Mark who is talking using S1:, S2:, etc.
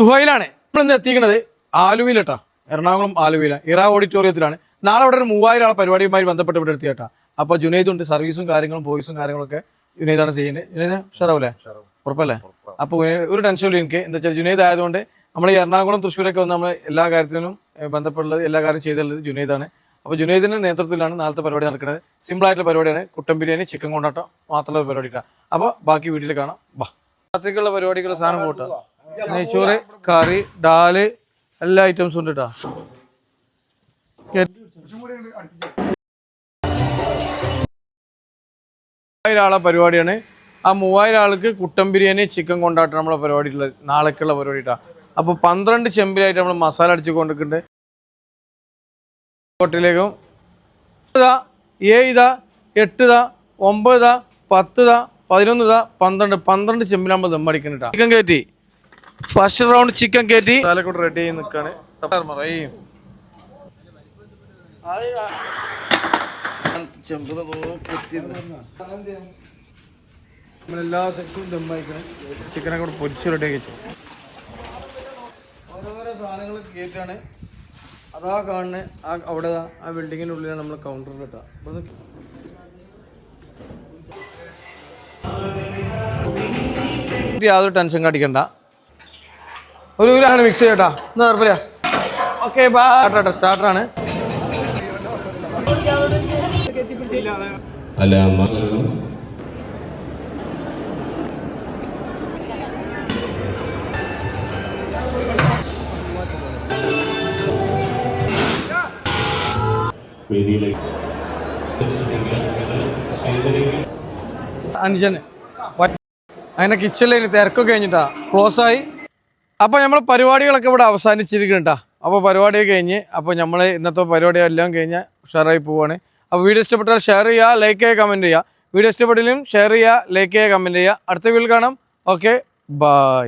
S1: സുഹൈലാണ് നമ്മളിന്ന് എത്തിക്കുന്നത് ആലുവയിലെട്ടാ. എറണാകുളം ആലുവയില ഇറ ഓഡിറ്റോറിയത്തിലാണ്. നാളെ അവിടെ ഒരു 3000 ആളെ പരിപാടിയുമായി ബന്ധപ്പെട്ട് ഇവിടെ എത്തിയേട്ടാ. അപ്പോൾ ജുനൈദ് ഉണ്ട്, സർവീസും കാര്യങ്ങളും വോയിസും കാര്യങ്ങളൊക്കെ ജുനൈദാണ് ചെയ്യുന്നത്. ജുനൈദ് ഷറാവൂലേ? ഉറപ്പല്ലേ? അപ്പോൾ ഒരു ടെൻഷനില്ല എനിക്ക്. എന്താ വെച്ചാൽ ജുനൈദ് ആയതുകൊണ്ട് നമ്മൾ ഈ എറണാകുളം തൃശ്ശൂരൊക്കെ വന്ന് നമ്മൾ എല്ലാ കാര്യത്തിനും ബന്ധപ്പെട്ടുള്ളത് എല്ലാ കാര്യം ചെയ്തുള്ളത് ജുനൈദാണ്. അപ്പോൾ ജുനൈദിന്റെ നേതൃത്വത്തിലാണ് നാളത്തെ പരിപാടി നടക്കുന്നത്. സിമ്പിൾ ആയിട്ടുള്ള പരിപാടിയാണ്. കുട്ടൻ ബിരിയാണി, ചിക്കൻ കൊണ്ടാട്ടം മാത്രമുള്ള പരിപാടിയിട്ടാണ്. അപ്പോൾ ബാക്കി വീട്ടിൽ കാണാം. വാ, രാത്രിക്കുള്ള പരിപാടിക്കുള്ള സാധനം പോട്ടാ. നെയ്ച്ചോറ്, കറി, ഡാല്, എല്ലാ ഐറ്റംസും ഉണ്ട് കേട്ടോ. 3000 ആളെ പരിപാടിയാണ്. ആ 3000 ആൾക്ക് കുട്ടൻ ബിരിയാണി, ചിക്കൻ കൊണ്ടാട്ടം നമ്മളെ പരിപാടിയുള്ളത് നാളേക്കുള്ള പരിപാടി കേട്ടോ. അപ്പോൾ 12 ചെമ്പിലായിട്ട് നമ്മൾ മസാല അടിച്ച് കൊണ്ടിരിക്കുന്നുണ്ട്. ഹോട്ടലിലേക്കും 7 8 9 10 11 12 ചെമ്പിലാകുമ്പോൾ ദം അടിക്കുന്നുണ്ട്. ചിക്കൻ കയറ്റി ഫസ്റ്റ് റൗണ്ട് ചിക്കൻ കയറ്റി തലക്കൂടെ റെഡി ആയി നിൽക്കാണ്. നമ്മളെല്ലാ സെറ്റും ദമ്മായിക്കണം. ചിക്കനൊക്കെ കൂടെ പൊരിച്ച് റെഡിയാക്കി വെച്ചു. ഓരോരോ സാധനങ്ങൾ കയറ്റാണ്. അതാ കാണുന്നത്. അവിടെ ആ ബിൽഡിങ്ങിൻ്റെ ഉള്ളിലാണ് നമ്മൾ കൗണ്ടർ കേട്ടോ. യാതൊരു ടെൻഷൻ കാണിക്കണ്ട. ഒരു അങ്ങനെ മിക്സ് ചെയ്യട്ടാ. എന്താ കുഴപ്പമില്ല. ഓക്കെ ബാട്ടാ സ്റ്റാർട്ടറാണ്. അഞ്ചന് അങ്ങനെ കിച്ചണിൽ തിരക്കൊക്കെ കഴിഞ്ഞിട്ടാ ക്ലോസ് ആയി. അപ്പോൾ നമ്മൾ പരിപാടികളൊക്കെ ഇവിടെ അവസാനിച്ചിരിക്കുന്നുണ്ടാ. അപ്പോൾ പരിപാടിയൊക്കെ കഴിഞ്ഞ് അപ്പോൾ നമ്മൾ ഇന്നത്തെ പരിപാടി എല്ലാം കഴിഞ്ഞാൽ ഉഷാറായി പോവാണ്. അപ്പോൾ വീഡിയോ ഇഷ്ടപ്പെട്ടാൽ ഷെയർ ചെയ്യുക, ലൈക്ക് ചെയ്യുക, കമൻറ്റ് ചെയ്യുക. വീഡിയോ ഇഷ്ടപ്പെട്ടില്ലെങ്കിലും ഷെയർ ചെയ്യുക, ലൈക്ക് ചെയ്യുക, കമൻറ്റ് ചെയ്യുക. അടുത്ത വീഡിയോയിൽ കാണാം. Okay, by.